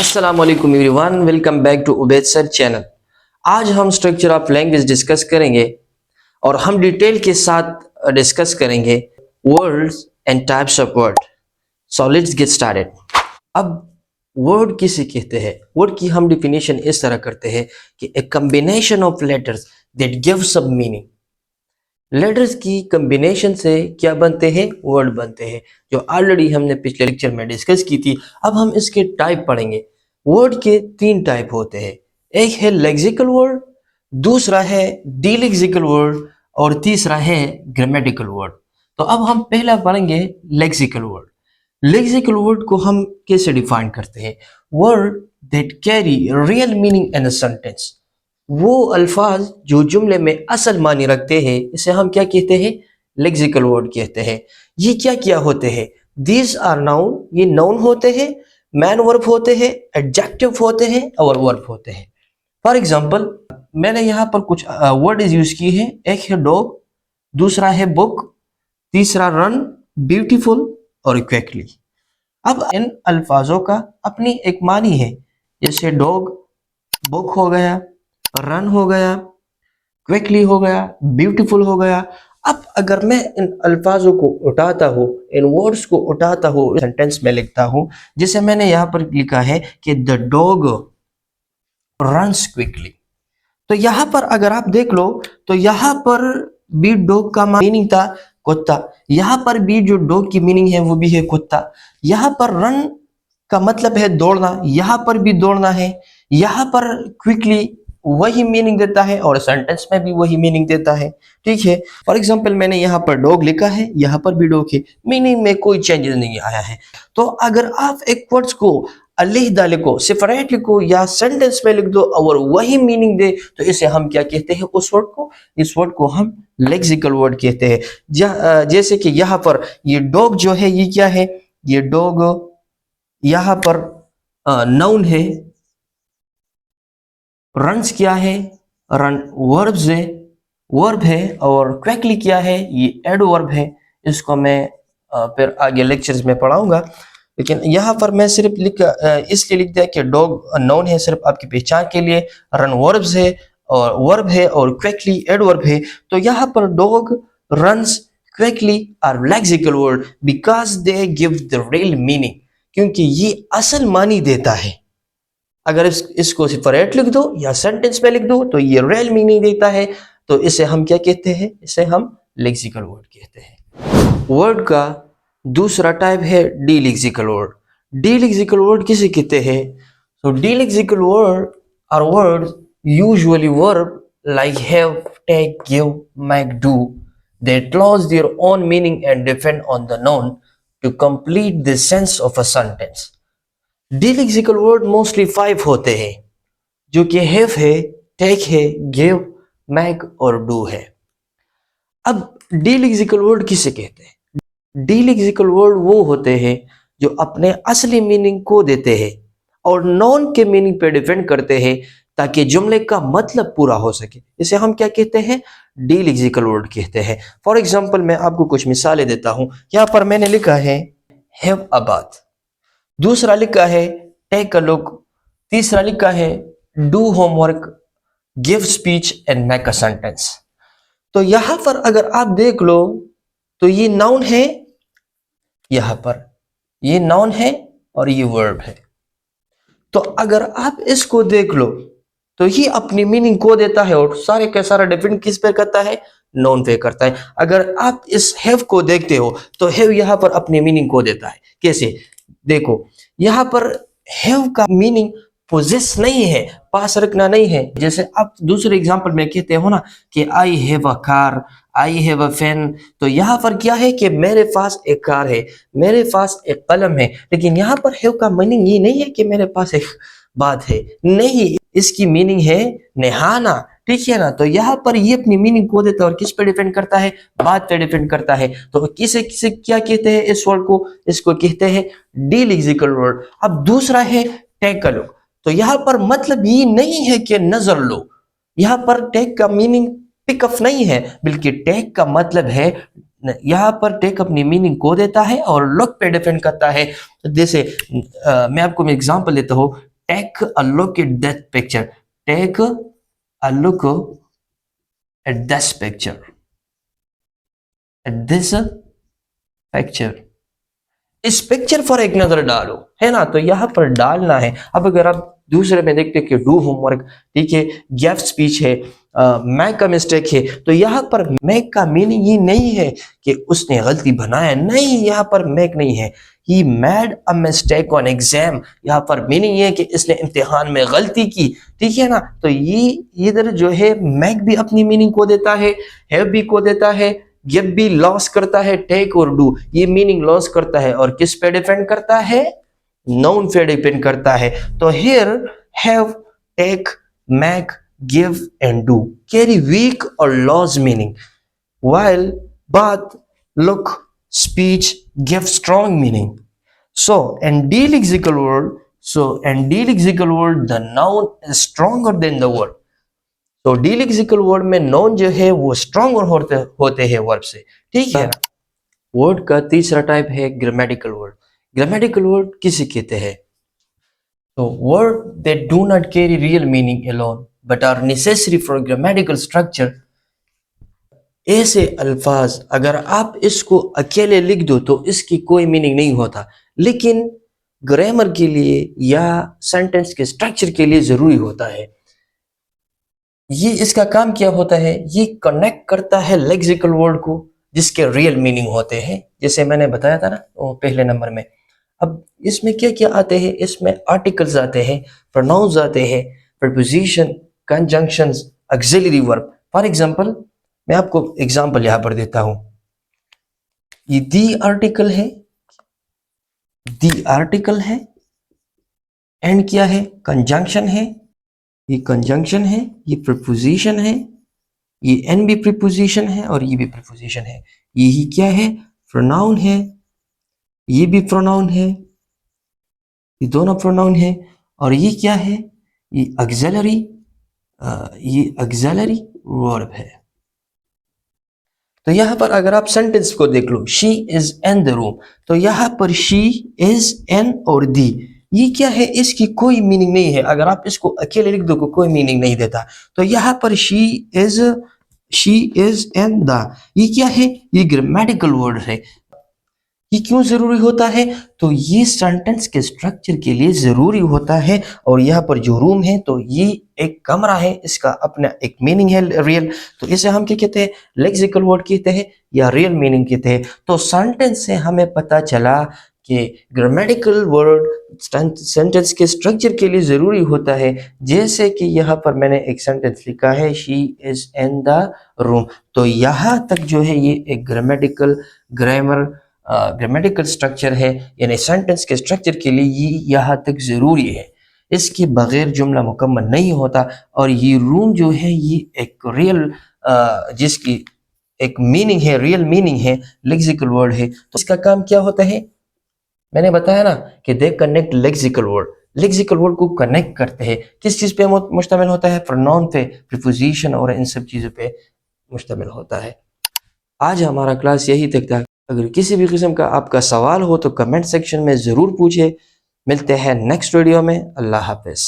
अस्सलाम वालेकुम everyone, welcome back to Ubaid sir channel. आज हम स्ट्रक्चर ऑफ लैंग्वेज डिस्कस करेंगे और हम डिटेल के साथ डिस्कस करेंगे words and types of word. So let's get started. अब वर्ड किसे कहते हैं? वर्ड की हम डिफिनेशन इस तरह करते हैं कि a combination of letters that give सब मीनिंग। लेटर्स की कॉम्बिनेशन से क्या बनते हैं? वर्ड बनते हैं, जो ऑलरेडी हमने पिछले लेक्चर में डिस्कस की थी। अब हम इसके टाइप पढ़ेंगे। वर्ड के तीन टाइप होते हैं, एक है लेक्सिकल वर्ड, दूसरा है डिलेक्सिकल वर्ड और तीसरा है ग्रामेटिकल वर्ड। तो अब हम पहला पढ़ेंगे लेक्सिकल वर्ड। लेक्सिकल वर्ड को हम कैसे डिफाइन करते हैं? Word that carry real meaning in a sentence. वो अल्फाज जो जुमले में असल मानी रखते हैं, इसे हम क्या कहते हैं? लेक्सिकल वर्ड कहते हैं। ये क्या क्या होते हैं? दीज आर नाउन, ये नाउन होते हैं, मैन वर्ब होते हैं, एडजेक्टिव होते हैं और वर्ब होते हैं। फॉर एग्जाम्पल मैंने यहाँ पर कुछ वर्ड यूज किए हैं। एक है डॉग, दूसरा है बुक, तीसरा रन, ब्यूटीफुल और क्विकली। अब इन अल्फाजों का अपनी एक मानी है, जैसे डॉग, बुक हो गया, रन हो गया, क्विकली हो गया, ब्यूटीफुल हो गया। अब अगर मैं इन अल्फाजों को उठाता हूँ, इन वर्ड्स को उठाता हूँ, सेंटेंस में लिखता हूँ, जैसे मैंने यहाँ पर लिखा है कि द डॉग रन्स क्विकली। तो यहाँ पर अगर आप देख लो तो यहाँ पर भी डॉग का मीनिंग था कुत्ता, यहाँ पर भी जो डॉग की मीनिंग है वो भी है कुत्ता। यहाँ पर रन का मतलब है दौड़ना, यहाँ पर भी दौड़ना है, यहाँ पर क्विकली वही मीनिंग देता है और सेंटेंस में भी वही मीनिंग देता है। ठीक है, फॉर एग्जांपल मैंने यहाँ पर डॉग लिखा है, यहाँ पर भी डॉग है, मीनिंग में कोई चेंजेस नहीं आया है। तो अगर आप एक वर्ड्स को अलग लिखो, सेपरेट लिखो या सेंटेंस में लिख दो और वही मीनिंग दे, तो इसे हम क्या कहते हैं? उस वर्ड को, इस वर्ड को हम लेक्सिकल वर्ड कहते हैं। जैसे कि यहाँ पर ये डॉग जो है ये क्या है? ये डॉग यहाँ पर नाउन है, रन्स क्या है? रन वर्ब्स है, वर्ब है, और क्विकली क्या है? ये एडवर्ब है। इसको मैं फिर आगे लेक्चर्स में पढ़ाऊंगा, लेकिन यहाँ पर मैं सिर्फ इसलिए लिख दिया कि डॉग नाउन है, सिर्फ आपकी पहचान के लिए। रन वर्ब्स है और वर्ब है और क्विकली एडवर्ब है। तो यहाँ पर dog, runs, quickly are lexical word because they give the real meaning, क्योंकि ये असल मानी देता है। अगर इसको सेपरेट लिख दो या सेंटेंस में लिख दो तो ये रियल मीनिंग देता है। तो इसे हम क्या कहते हैं? इसे हम लेक्सिकल वर्ड कहते हैं। वर्ड का दूसरा टाइप है डिलेक्सिकल वर्ड। डिलेक्सिकल वर्ड किसे कहते हैं? तो delexical word are words usually verb like have, take, give, make, do that lose their own meaning and depend on the noun to complete the sense of a sentence. Delexical word mostly 5 होते हैं, जो कि have है, take है, give, make और do है। अब डिलेक्सिकल word किसे कहते हैं? डिलेक्सिकल वर्ड वो होते हैं जो अपने असली मीनिंग को देते हैं और नॉन के मीनिंग पे डिपेंड करते हैं ताकि जुमले का मतलब पूरा हो सके। इसे हम क्या कहते हैं? डिलेक्सिकल वर्ड कहते हैं। फॉर एग्जाम्पल मैं आपको कुछ मिसालें देता हूं। यहाँ पर मैंने लिखा है हैव अ बाथ, दूसरा लिखा है टेक अ लुक, तीसरा लिखा है do homework, give speech and make a sentence. तो यहां पर अगर आप देख लो तो ये नाउन है, यहां पर ये नाउन है और ये वर्ब है। तो अगर आप इसको देख लो तो ये अपनी मीनिंग को देता है और सारे का सारा डिपेंड किस पे करता है? नाउन पे करता है। अगर आप इस हैव को देखते हो तो हैव यहां पर अपनी मीनिंग को देता है। कैसे? देखो, यहाँ पर हैव का मीनिंग पोजेस नहीं है, पास रखना नहीं है। जैसे आप दूसरे एग्जांपल में कहते हो ना कि I have a car, I have a pen, तो यहाँ पर क्या है कि मेरे पास एक कार है, मेरे पास एक कलम है। लेकिन यहाँ पर हैव का मीनिंग ये नहीं है कि मेरे पास एक बात है, नहीं, इसकी मीनिंग है नहाना। ठीक है ना? तो यहाँ पर ये अपनी मीनिंग को देता है और किस पे डिपेंड करता है? बात पे डिपेंड करता है। तो किसे किसे क्या कहते हैं इस वर्ड को? इसको कहते हैं डिलेक्सिकल वर्ड। अब दूसरा है टेक अ लुक। तो यहाँ पर मतलब ये नहीं है कि नजर लो, यहाँ पर टेक का मीनिंग पिकअप नहीं है, बल्कि टेक का मतलब है, यहाँ पर टेक अपनी मीनिंग को देता है और लुक पे डिपेंड करता है। जैसे मैं आपको एग्जांपल देता हूँ, take a look at that picture, take a look at this picture, at this picture, इस पिक्चर पर एक नजर डालो, है ना। तो यहाँ पर डालना है। अब अगर आप दूसरे में देखते कि डू होमवर्क, ठीक है, गिव स्पीच है, मैक का मिस्टेक है, तो यहाँ पर मैक का मीनिंग ये नहीं है कि उसने गलती बनाया, नहीं, यहाँ पर मैक नहीं है, he made a mistake on exam, यहाँ पर मीनिंग ये है कि इसने इम्तिहान में गलती की, ठीक है ना। तो ये इधर जो है मैक भी अपनी मीनिंग को देता है, हैव भी को देता है, गिव भी लॉस करता है, टेक और डू ये मीनिंग लॉस करता है, और किस पे डिपेंड करता है, नाउन पे डिपेंड करता है। तो here have, take, make, give and do carry weak और loss meaning, while bath, look, speech give strong meaning. So in lexical word the noun is stronger than the word. तो lexical word में noun जो है वो stronger होते हैं verb से, ठीक है। वर्ड का तीसरा टाइप है grammatical word. Grammatical word किसे कहते हैं? तो word that do not carry real meaning alone but are necessary for grammatical structure. ऐसे अल्फाज अगर आप इसको अकेले लिख दो तो इसकी कोई मीनिंग नहीं होता, लेकिन ग्रामर के लिए या सेंटेंस के स्ट्रक्चर के लिए जरूरी होता है। ये इसका काम क्या होता है, ये कनेक्ट करता है लेक्सिकल वर्ड को जिसके रियल मीनिंग होते हैं, जैसे मैंने बताया था ना वो पहले नंबर में। अब इसमें क्या क्या आते हैं, इसमें आर्टिकल्स आते हैं, प्रोनाउंस आते हैं, preposition, conjunctions, auxiliary verb. For example मैं आपको एग्जांपल यहां पर देता हूं, ये दी आर्टिकल है, दी आर्टिकल है, एंड क्या है, कंजंक्शन है, ये कंजंक्शन है, ये प्रीपोजिशन है, ये एन भी प्रीपोजिशन है और ये भी प्रीपोजिशन है, यही क्या है, प्रोनाउन है, ये भी प्रोनाउन है, ये दोनों प्रोनाउन है, और ये क्या है, ये ऑक्सिलरी, ये ऑक्सिलरी वर्ब है। तो यहां पर अगर आप सेंटेंस को देख लो, she is in the room, तो यहां पर शी इज इन और दी ये क्या है, इसकी कोई मीनिंग नहीं है। अगर आप इसको अकेले लिख दो कोई मीनिंग नहीं देता। तो यहां पर शी इज इन द ये क्या है, ये ग्रामेटिकल वर्ड है। ये क्यों जरूरी होता है, तो ये सेंटेंस के स्ट्रक्चर के लिए जरूरी होता है। और यहाँ पर जो रूम है तो ये एक कमरा है, इसका अपना एक मीनिंग है रियल, तो इसे हम क्या कहते हैं, लेक्सिकल वर्ड कहते हैं या रियल मीनिंग कहते हैं। तो सेंटेंस से हमें पता चला कि ग्रामेटिकल वर्ड सेंटेंस के स्ट्रक्चर के लिए जरूरी होता है। जैसे कि यहाँ पर मैंने एक सेंटेंस लिखा है, she is in the room, तो यहाँ तक जो है ये एक ग्रामेटिकल स्ट्रक्चर है, यानी सेंटेंस के स्ट्रक्चर के लिए ये यहाँ तक जरूरी है। इसके बगैर जुमला मुकम्मल नहीं होता। और ये रूम जो है ये एक रियल जिसकी एक मीनिंग है, रियल मीनिंग है, लेक्सिकल वर्ड है। तो इसका काम क्या होता है, मैंने बताया ना कि दे कनेक्ट लेक्सिकल वर्ड को कनेक्ट करते हैं। किस चीज पे मुश्तमिल होता है, प्रोनाउन पे, प्रीपोजिशन और इन सब चीजों पे मुश्तमिल होता है। आज हमारा क्लास यही तक था। अगर किसी भी किस्म का आपका सवाल हो तो कमेंट सेक्शन में ज़रूर पूछे। मिलते हैं नेक्स्ट वीडियो में। अल्लाह हाफिज़।